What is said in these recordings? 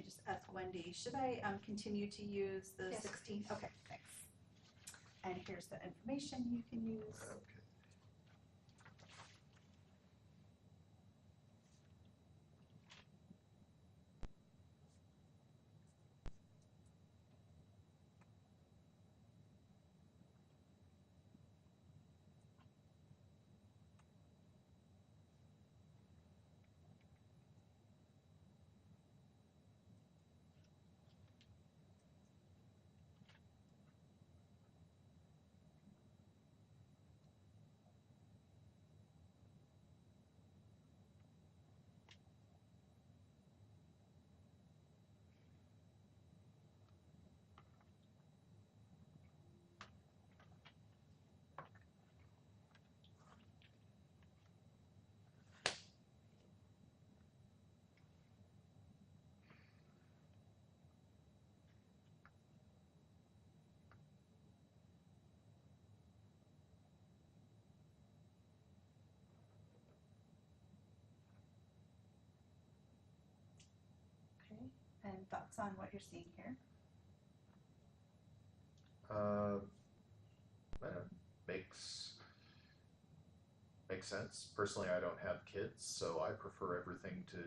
just ask Wendy, should I continue to use the Yes, 16? please. Okay, thanks. And here's the information you can use. Okay. Okay, and thoughts on what you're seeing here? That makes sense. Personally, I don't have kids, so I prefer everything to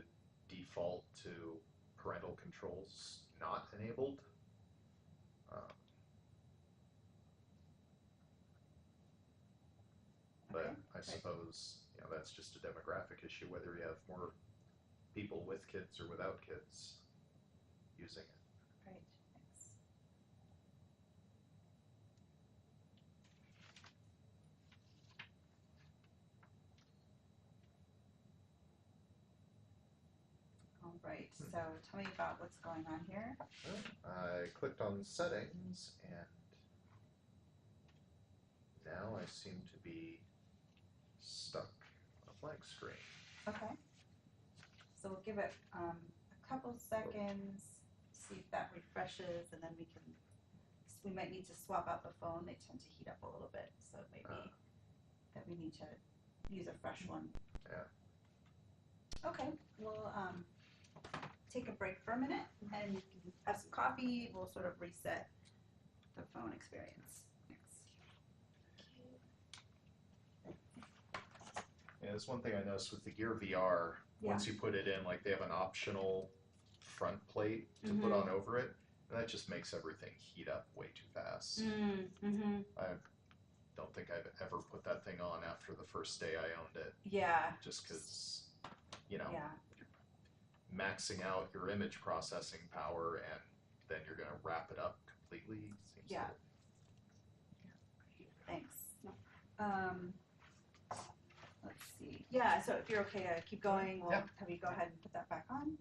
default to parental controls not enabled. Um, but Okay, I right. suppose that's just a demographic issue, whether you have more people with kids or without kids using it. Right, thanks. All right, so tell me about what's going on here. I clicked on settings and now I seem to be stuck on a blank screen. Okay. So we'll give it a couple seconds, see if that refreshes, and then we might need to swap out the phone. They tend to heat up a little bit, so it may be that we need to use a fresh one. Yeah. Okay, we'll take a break for a minute and you can have some coffee. We'll sort of reset the phone experience. Yeah, that's one thing I noticed with the Gear VR. Yeah. Once you put it in, like they have an optional front plate to put on over it, and that just makes everything heat up way too fast. I don't think I've ever put that thing on after the first day I owned it. Yeah. Just because, Yeah. maxing out your image processing power and then you're going to wrap it up completely. Seems Yeah. Thanks. Let's see. Yeah, so if you're okay to keep going, we'll have you go ahead and put that back on.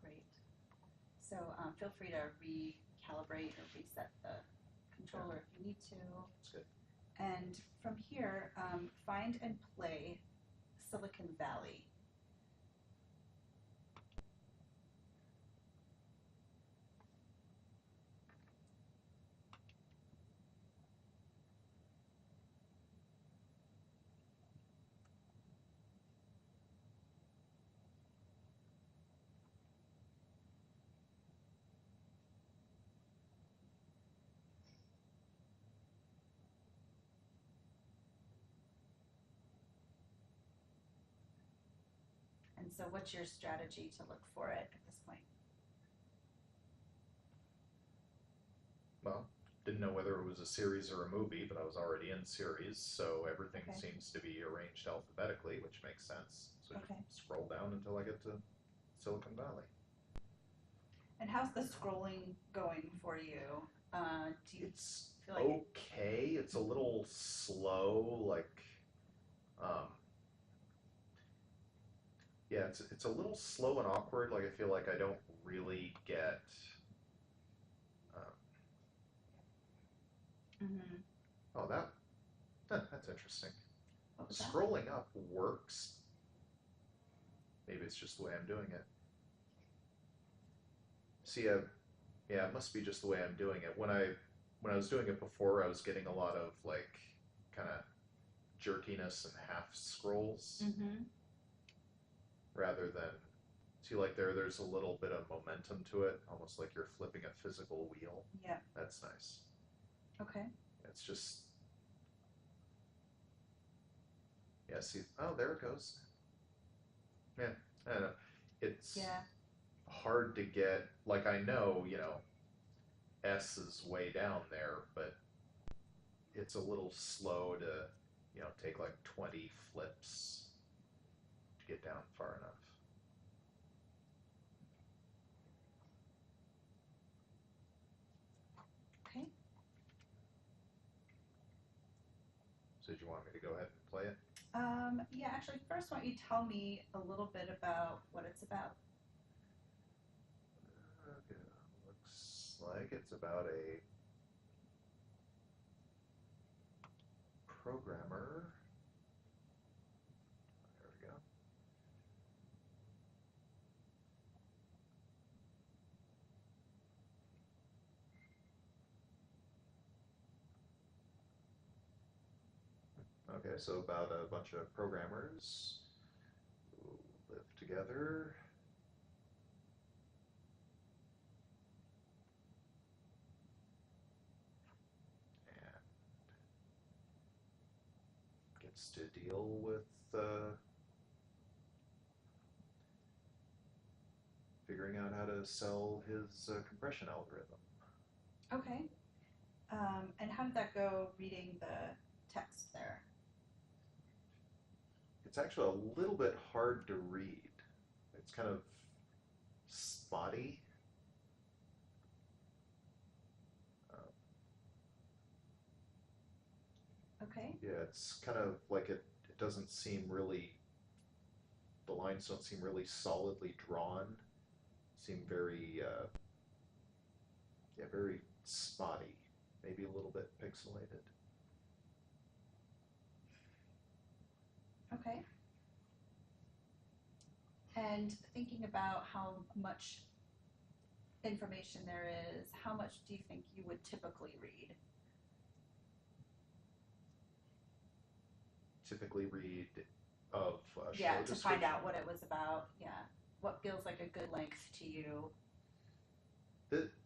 Great. So feel free to recalibrate or reset the controller if you need to. That's good. And from here, find and play Silicon Valley. And so what's your strategy to look for it at this point? Well, didn't know whether it was a series or a movie, but I was already in series, so everything Okay. seems to be arranged alphabetically, which makes sense. So Okay. just scroll down until I get to Silicon Valley. And how's the scrolling going for you? Do you It's feel like okay. It's a little slow, yeah, it's a little slow and awkward. Like I feel like I don't really get. Oh, that's interesting. What was that? Scrolling up works Maybe it's just the way I'm doing it. See, yeah, it must be just the way I'm doing it. When I was doing it before, I was getting a lot of like kind of jerkiness and half scrolls Mm-hmm. rather than see like there's a little bit of momentum to it, almost like you're flipping a physical wheel. Yeah. That's nice. Okay. It's just yeah, see oh there it goes. Man, I don't know. It's Yeah. hard to get like I know, you know, S is way down there, but it's a little slow to, you know, take like 20 flips to get down far enough. Okay. So did you want me to go ahead and play it? Yeah, actually, first, why don't you tell me a little bit about what it's about? Okay, looks like it's about a programmer. There we go. Okay, so about a bunch of programmers who live together. And gets to deal with figuring out how to sell his compression algorithm. Okay. And how did that go reading the text there? It's actually a little bit hard to read. It's kind of spotty. Okay. Yeah, it's kind of like it doesn't seem really, the lines don't seem really solidly drawn. Seem very, yeah, very spotty. Maybe a little bit pixelated. Okay. And thinking about how much information there is, how much do you think you would typically read? Typically read of show Yeah, to find description. out what it was about. Yeah. What feels like a good length to you?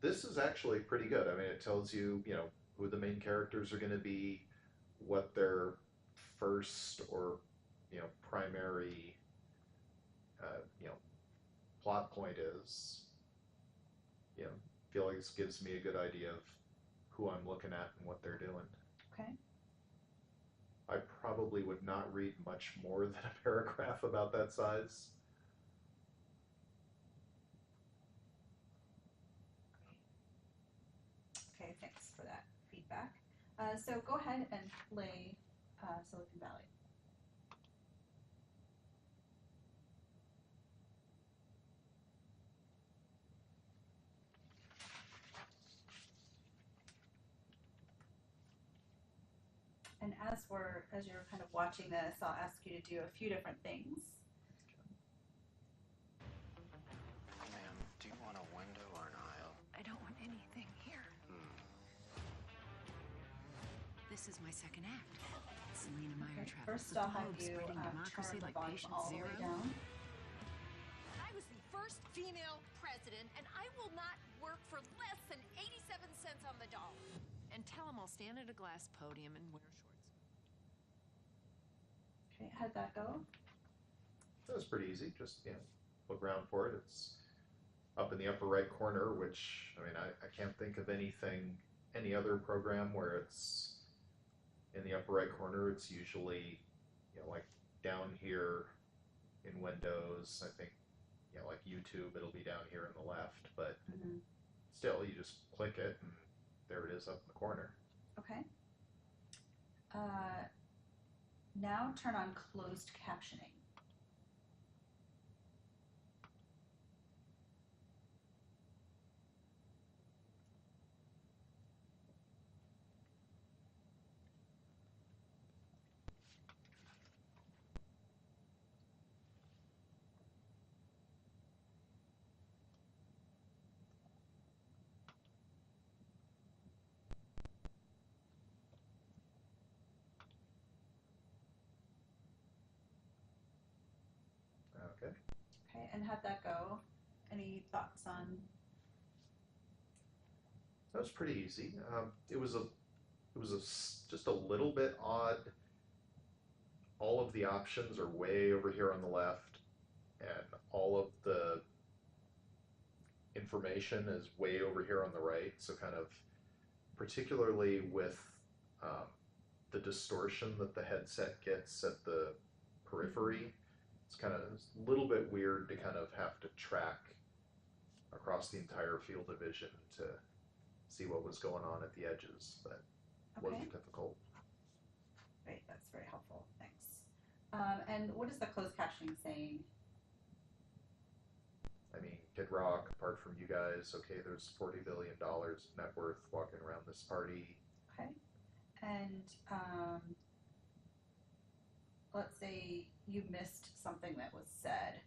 This is actually pretty good. I mean, it tells you, you know, who the main characters are going to be, what their first or, you know, primary, you know, plot point is. You know, feel like this gives me a good idea of who I'm looking at and what they're doing. Okay. I probably would not read much more than a paragraph about that size. Okay, thanks for that feedback. So go ahead and play Silicon Valley. And as you're kind of watching this, I'll ask you to do a few different things. Ma'am, do you want a window or an aisle? I don't want anything here. This is my second act. Selena Meyer Okay, travels first the I'll have globe you spreading turn democracy the like volume patient all the zero. way down. I was the first female president, and I will not work for less than 87 cents on the dollar. And tell them I'll stand at a glass podium and wear shorts. Okay, how'd that go? That was pretty easy. Just, you know, look around for it. It's up in the upper right corner, which, I mean, I can't think of any other program where it's in the upper right corner. It's usually, you know, like down here in Windows. I think, you know, like YouTube, it'll be down here in the left, but Mm-hmm. still, you just click it and there it is up in the corner. Okay. Now turn on closed captioning. Okay, and how'd that go? Any thoughts on? That was pretty easy. It was just a little bit odd. All of the options are way over here on the left, and all of the information is way over here on the right. So kind of, particularly with the distortion that the headset gets at the periphery, it's a little bit weird to kind of have to track across the entire field of vision to see what was going on at the edges, but it Okay, wasn't difficult. great, that's very helpful, thanks. And what is the closed captioning saying? I mean, Kid Rock, apart from you guys, okay, there's $40 billion net worth walking around this party. Okay, and let's say you missed something that was said.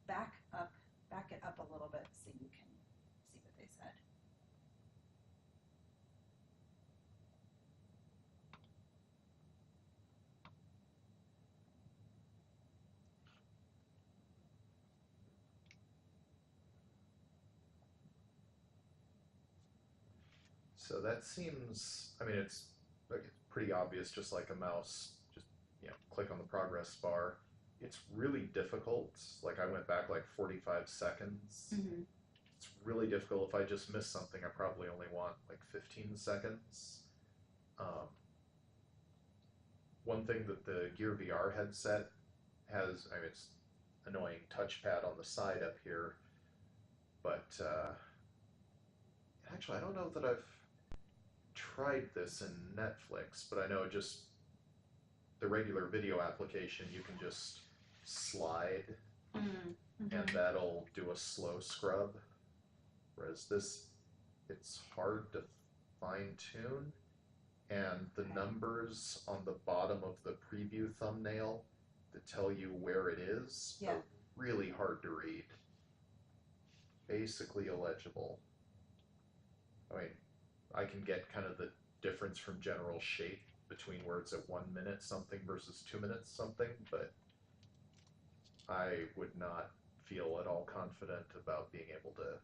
Back it up a little bit so you can see what they said. So that seems, I mean, it's pretty obvious, just like a mouse, just, click on the progress bar. It's really difficult. Like I went back like 45 seconds. Mm-hmm. It's really difficult. If I just miss something, I probably only want like 15 seconds. One thing that the Gear VR headset has, I mean, it's annoying touchpad on the side up here, but actually, I don't know that I've tried this in Netflix, but I know just the regular video application, you can just slide Mm-hmm. and that'll do a slow scrub. Whereas this, it's hard to fine tune, and the Okay. numbers on the bottom of the preview thumbnail that tell you where it is Yeah. are really hard to read. Basically illegible. I mean, I can get kind of the difference from general shape between words at 1 minute something versus 2 minutes something, but I would not feel at all confident about being able to,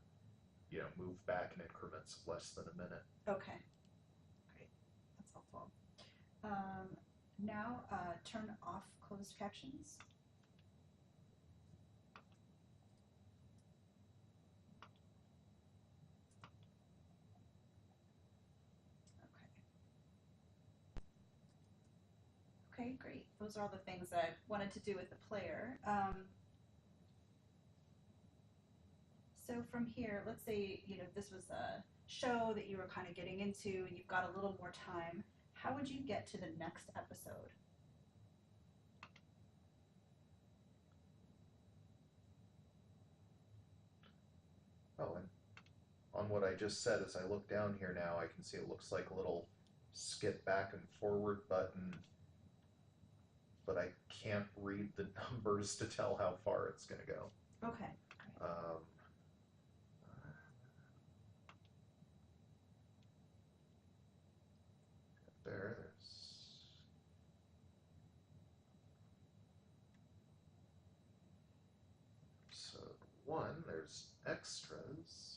move back in increments of less than a minute. Okay, great, that's helpful. Now turn off closed captions. Okay, great. Those are all the things that I wanted to do with the player. So from here, let's say, this was a show that you were kind of getting into and you've got a little more time. How would you get to the next episode? Oh, and on what I just said, as I look down here now, I can see it looks like a little skip back and forward button, but I can't read the numbers to tell how far it's going to go. Okay, great. There's episode 1, there's extras.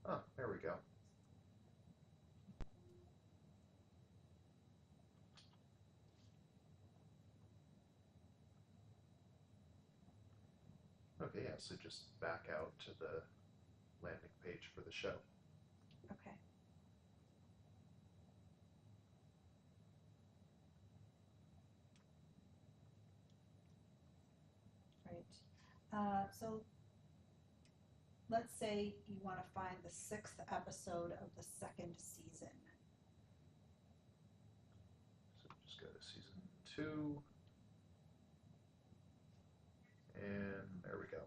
Oh, there we go. Okay, yeah, so just back out to the landing page for the show. Okay. Right. So let's say you want to find the 6th episode of the 2nd season. So just go to season 2. And there we go.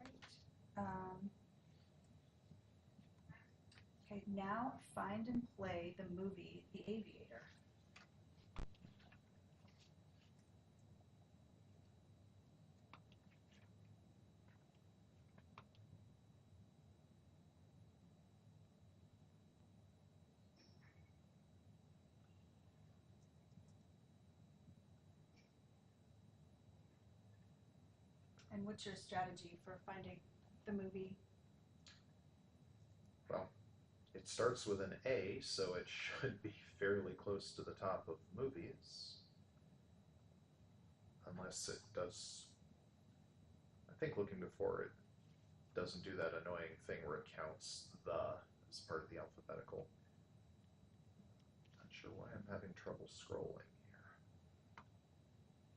Great. Okay, now find and play the movie The Aviator. And what's your strategy for finding the movie? Well, it starts with an A, so it should be fairly close to the top of movies. Unless it does, I think looking before it doesn't do that annoying thing where it counts the as part of the alphabetical. Not sure why I'm having trouble scrolling here.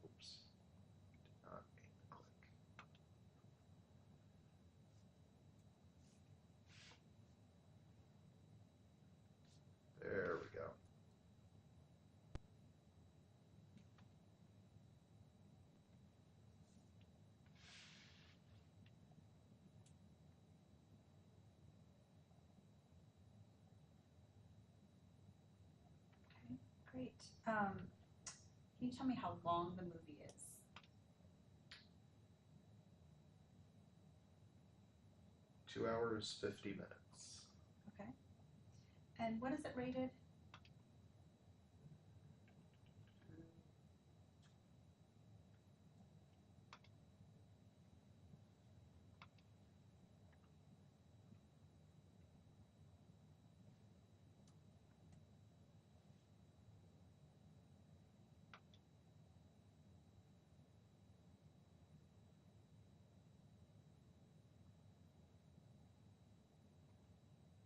Oops. Did not mean to click. There we go. Great. Can you tell me how long the movie is? 2 hours, 50 minutes. Okay. And what is it rated?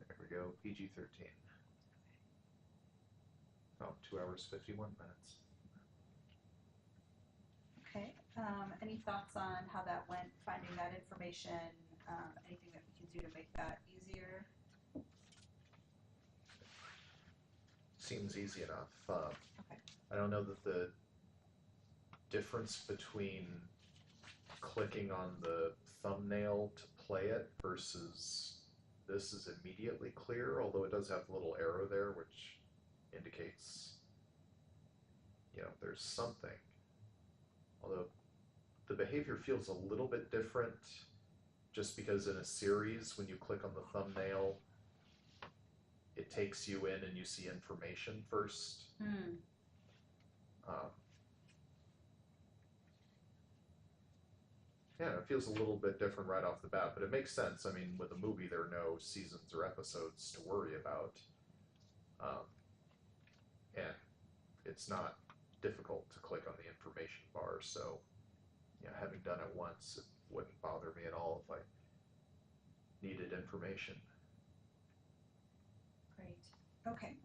There we go, PG-13. Oh, 2 hours, 51 minutes. Okay. Any thoughts on how that went, finding that information? Anything that we can do to make that easier? Seems easy enough. Okay. I don't know that the difference between clicking on the thumbnail to play it versus this is immediately clear, although it does have a little arrow there which indicates, there's something. Although the behavior feels a little bit different just because in a series, when you click on the thumbnail, it takes you in and you see information first. Yeah, it feels a little bit different right off the bat, but it makes sense. I mean, with a movie, there are no seasons or episodes to worry about. And it's not difficult to click on the information bar, so having done it once, it wouldn't bother me at all if I needed information. Great. Okay.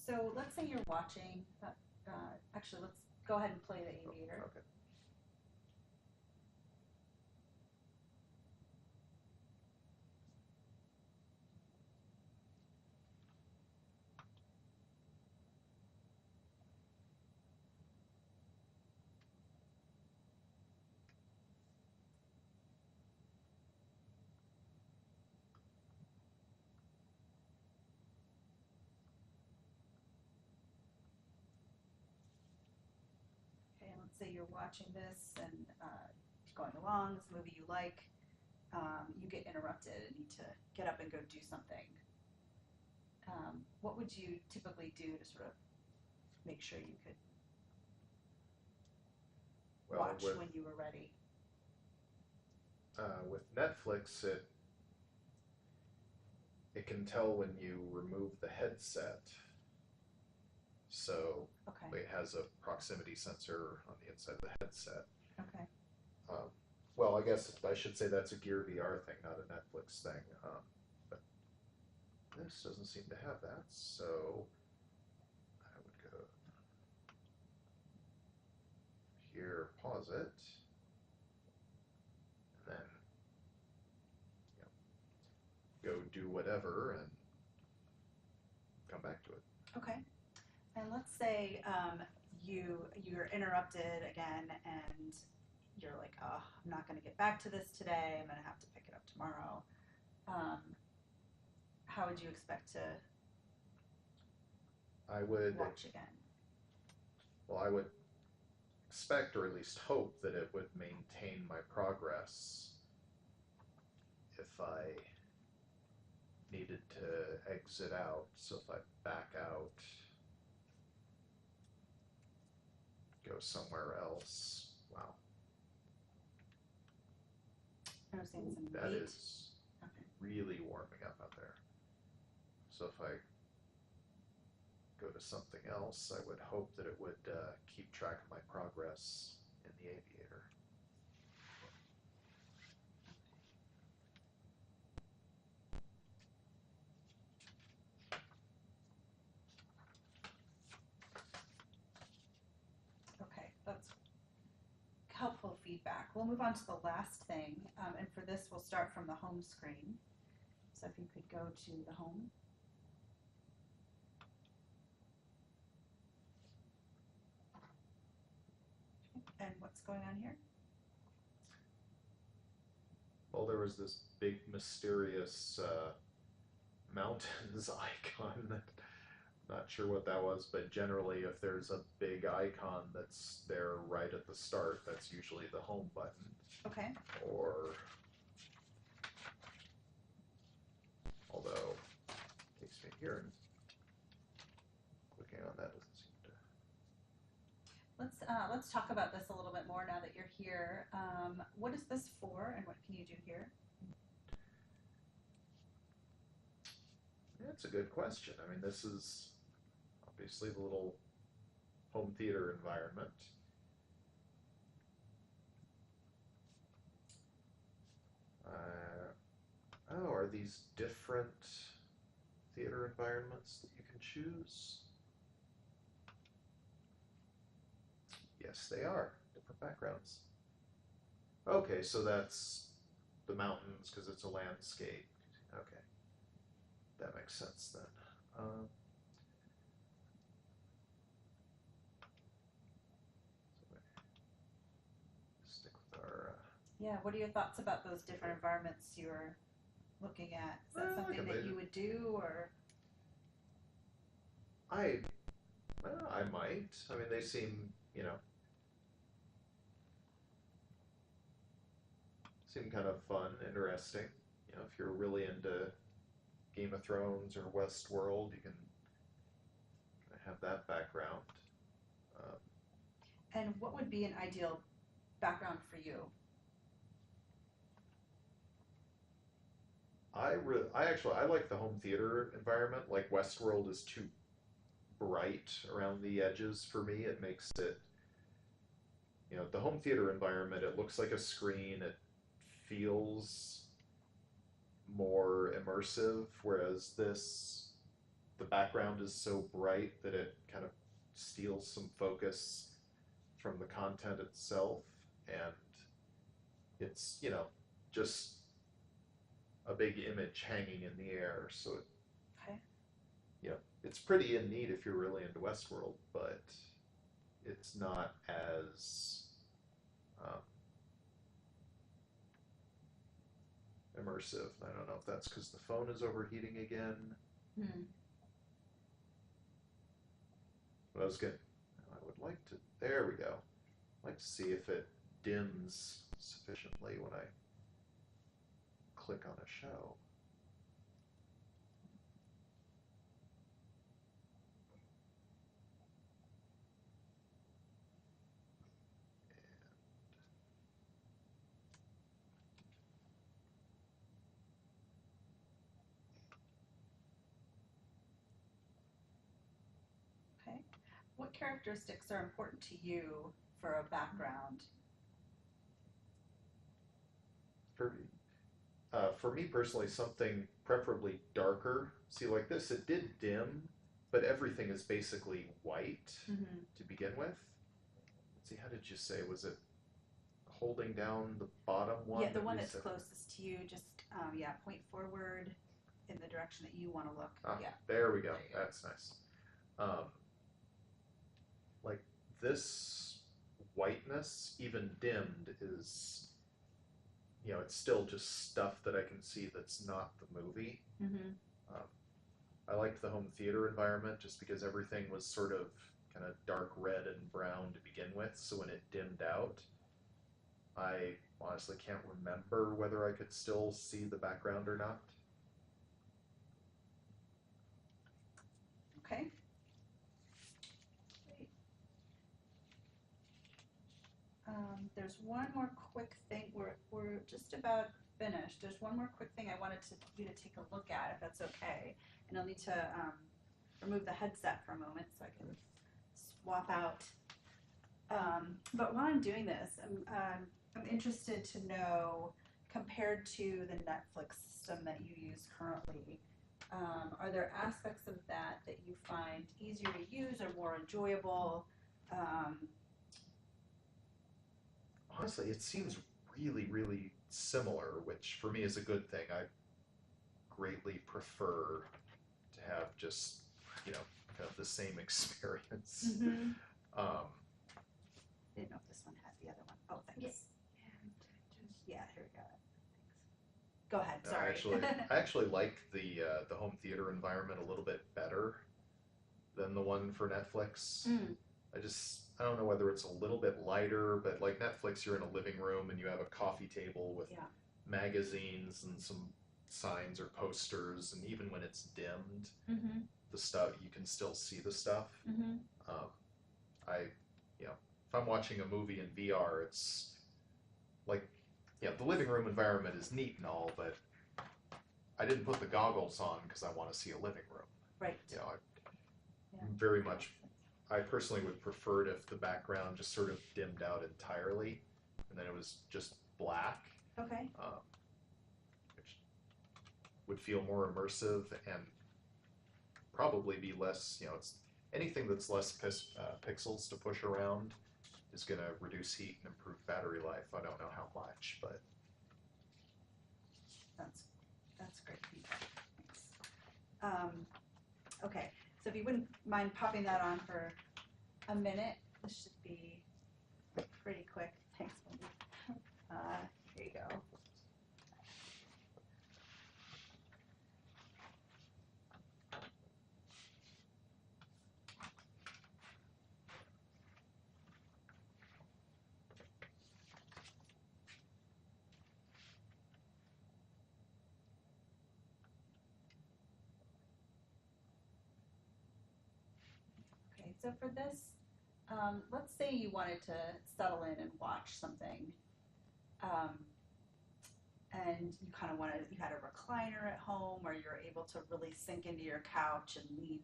So let's say you're watching. Actually, let's go ahead and play The Aviator. Okay. Okay, and let's say you're watching this and going along, this movie you like, you get interrupted and need to get up and go do something. What would you typically do to sort of make sure you could watch when you were ready? With Netflix, it can tell when you remove the headset. So Okay. it has a proximity sensor on the inside of the headset. Okay. Well, I guess I should say that's a Gear VR thing, not a Netflix thing. But this doesn't seem to have that, so I would go here, pause it, and then go do whatever and come back to it. Okay. And let's say you're interrupted again and you're like, oh, I'm not going to get back to this today. I'm going to have to pick it up tomorrow. how would you expect to I would, watch again? well, I would expect, or at least hope, that it would maintain my progress if I needed to exit out. So if I back out, go somewhere else. Wow, I was saying some that weight. is Okay. really warming up out there. So if I go to something else, I would hope that it would keep track of my progress in the aviator. Okay, that's helpful feedback. We'll move on to the last thing, and for this we'll start from the home screen. So if you could go to the home. And what's going on here? Well, there was this big mysterious mountains icon that not sure what that was, but generally if there's a big icon that's there right at the start, that's usually the home button. Okay. Or, although it takes me here and clicking on that doesn't seem to. Let's talk about this a little bit more now that you're here. What is this for, and what can you do here? That's a good question. I mean, this is obviously the little home theater environment. Oh, are these different theater environments that you can choose? Yes, they are. Different backgrounds. Okay, so that's the mountains because it's a landscape. Okay. That makes sense then. Stick with our. Yeah, what are your thoughts about those different environments you were looking at? Is that something that you would do, or? I might. I mean, they seem, seem kind of fun, interesting. If you're really into Game of Thrones or Westworld, you can have that background. And what would be an ideal background for you? I like the home theater environment. Like Westworld is too bright around the edges for me. It makes it, the home theater environment, it looks like a screen. It feels more immersive, whereas the background is so bright that it kind of steals some focus from the content itself, and it's, just a big image hanging in the air, so Okay. It's pretty and neat if you're really into Westworld, but it's not as immersive. I don't know if that's because the phone is overheating again. But I would like to, there we go. I'd like to see if it dims sufficiently when I click on a show. Okay. What characteristics are important to you for a background? For me personally, something preferably darker. See, like this, it did dim, but everything is basically white to begin with. Let's see, how did you say? Was it holding down the bottom one? Yeah, the one that's closest to you. Just point forward in the direction that you want to look. Yeah. There we go. That's nice. Like this whiteness, even dimmed, is, it's still just stuff that I can see that's not the movie. I liked the home theater environment just because everything was sort of kind of dark red and brown to begin with. So when it dimmed out, I honestly can't remember whether I could still see the background or not. Okay. Great. There's one more quick thing. We're just about finished. There's one more quick thing I wanted you to take a look at, if that's okay. And I'll need to remove the headset for a moment so I can swap out. But while I'm doing this, I'm interested to know, compared to the Netflix system that you use currently, are there aspects of that you find easier to use or more enjoyable? Honestly, it seems really, really similar, which for me is a good thing. I greatly prefer to have just, kind of the same experience. Mm-hmm. Didn't know if this one had the other one. Oh, thanks. Yeah, here we go. Thanks. Go ahead. No, Sorry. I actually like the home theater environment a little bit better than the one for Netflix. I don't know whether it's a little bit lighter, but like Netflix, you're in a living room and you have a coffee table with magazines and some signs or posters, and even when it's dimmed, the stuff, you can still see the stuff. If I'm watching a movie in VR, it's like, the living room environment is neat and all, but I didn't put the goggles on because I want to see a living room. Right. Very much, I personally would prefer it if the background just sort of dimmed out entirely, and then it was just black. Okay. Which would feel more immersive and probably be less, it's anything that's less pixels to push around is going to reduce heat and improve battery life. I don't know how much, but that's great feedback. Thanks. Okay, so if you wouldn't mind popping that on for a minute, this should be pretty quick. Thanks, Wendy. Here you go. Okay, so for this, let's say you wanted to settle in and watch something, and you kind of you had a recliner at home, or you're able to really sink into your couch and lean,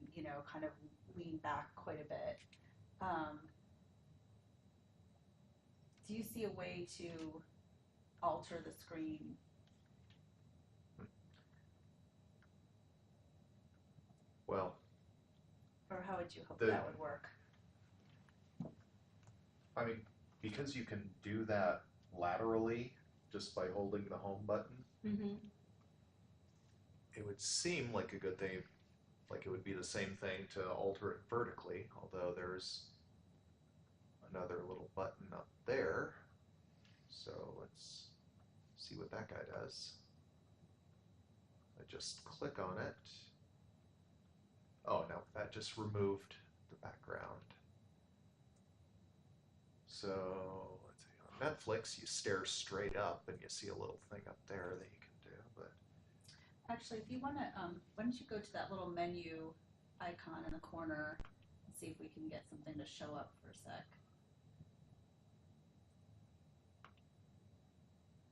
kind of lean back quite a bit. Do you see a way to alter the screen? well, Or how would you hope The- that would work? I mean, because you can do that laterally just by holding the home button, Mm-hmm. it would seem like a good thing, like it would be the same thing to alter it vertically, although there's another little button up there. So let's see what that guy does. I just click on it. Oh no, that just removed the background. So let's see, on Netflix you stare straight up and you see a little thing up there that you can do, but Actually, if you want to, why don't you go to that little menu icon in the corner and see if we can get something to show up for a sec.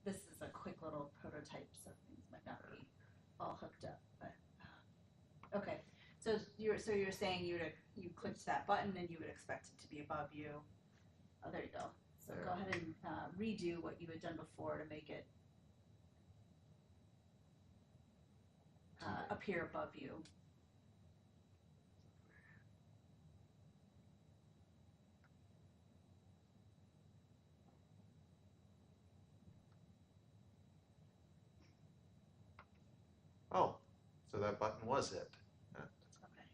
This is a quick little prototype, so things might not be all hooked up, but okay. So you're saying you clicked that button and you would expect it to be above you. Oh, there you go. So go ahead and redo what you had done before to make it appear above you. oh, so that button was it. Okay.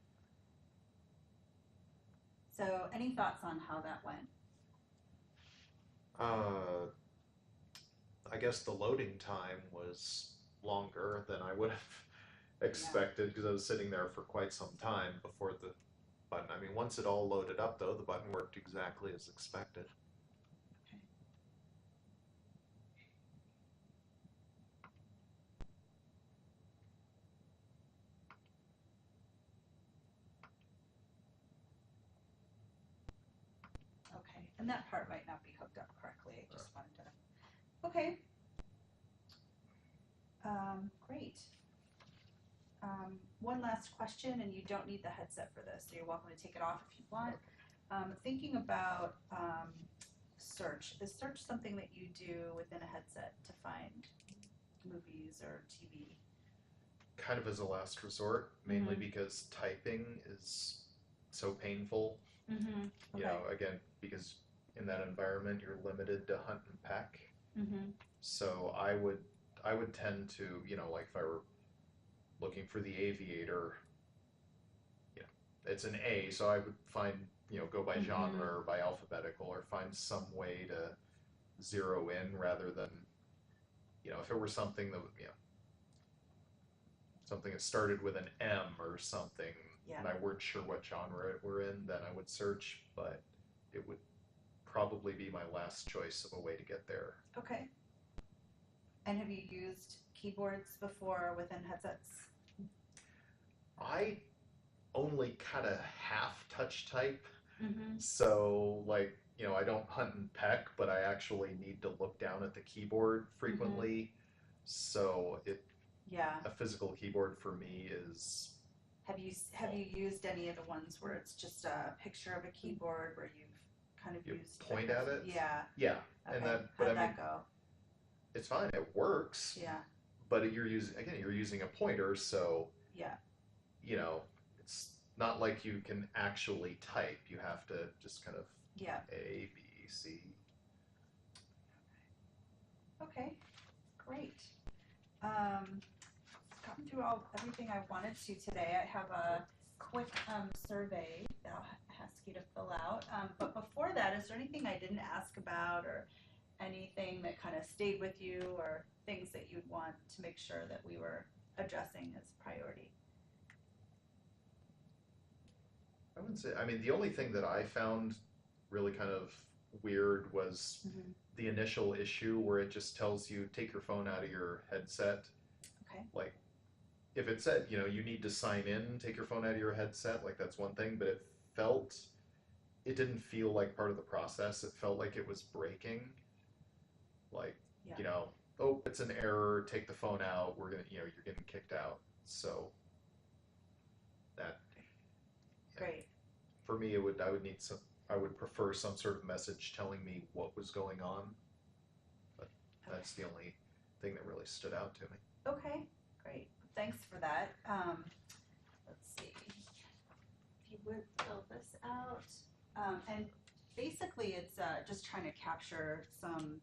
So any thoughts on how that went? I guess the loading time was longer than I would have expected because I was sitting there for quite some time before the button. I mean, once it all loaded up though, the button worked exactly as expected. Okay, and that part might not be hooked up correctly. I just wanted to. Okay. Great. One last question, and you don't need the headset for this, so you're welcome to take it off if you want. Thinking about search. Is search something that you do within a headset to find movies or TV? Kind of as a last resort, mainly because typing is so painful. Mm-hmm. You know, again, because in that environment you're limited to hunt and peck. Mm-hmm. So I would tend to, you know, like if I were looking for the Aviator, you know, it's an A, so I would find, you know, go by genre or by alphabetical or find some way to zero in rather than, you know, if it were something that, you know, something that started with an M or something, and I weren't sure what genre we're in, then I would search, but it would probably be my last choice of a way to get there. Okay. And have you used keyboards before within headsets? I only kind of half touch type, Mm-hmm. so like, you know, I don't hunt and peck, but I actually need to look down at the keyboard frequently. So a physical keyboard for me is. Have you used any of the ones where it's just a picture of a keyboard where you've kind of You used point at it? Yeah. Yeah, Okay. and that, but How'd I mean, that go? it's fine. It works. Yeah. But you're using a pointer, so Yeah. you know, it's not like you can actually type. You have to just kind of A, B, C. Okay. Great. Gotten through everything I wanted to today. I have a quick survey that I'll ask you to fill out. But before that, is there anything I didn't ask about or anything that kind of stayed with you or things that you'd want to make sure that we were addressing as priority? I wouldn't say. I mean, the only thing that I found really kind of weird was the initial issue where it just tells you take your phone out of your headset. Okay. Like, if it said, you know, you need to sign in, take your phone out of your headset, like that's one thing, but it didn't feel like part of the process. It felt like it was breaking. Like, you know, oh, it's an error, take the phone out, you're getting kicked out. So that. Great. For me, I would prefer some sort of message telling me what was going on. But that's the only thing that really stood out to me. Okay, great. Thanks for that. Let's see. If you would fill this out. And basically it's just trying to capture some,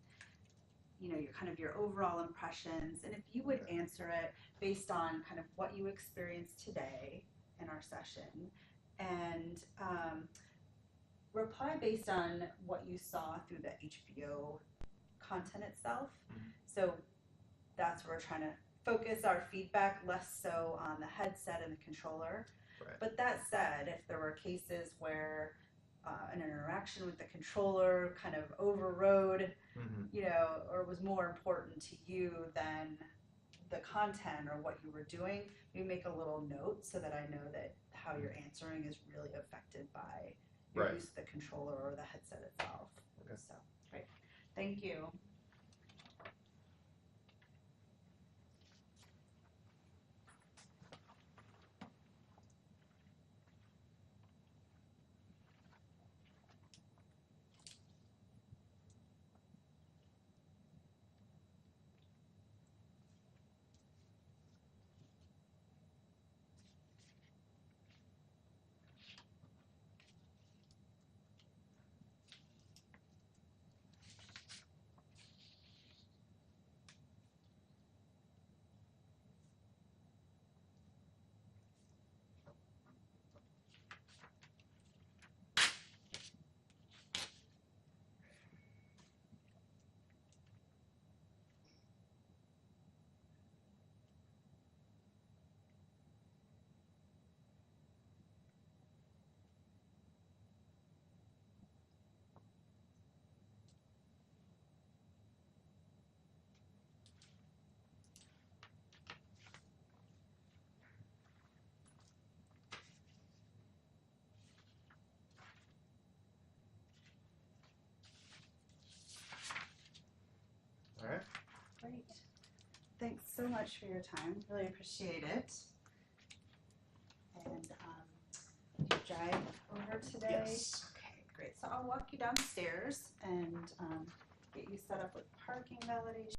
you know, your overall impressions. And if you would answer it based on kind of what you experienced today in our session and reply based on what you saw through the HBO content itself. So that's where we're trying to focus our feedback less so on the headset and the controller. Right. But that said, if there were cases where an interaction with the controller kind of overrode, you know, or was more important to you than the content or what you were doing, you make a little note so that I know that how you're answering is really affected by your use of the controller or the headset itself. Okay. So, great. Thank you. thanks so much for your time. Really appreciate it. And you drive over today? Yes. Okay, great. So I'll walk you downstairs and get you set up with parking validation.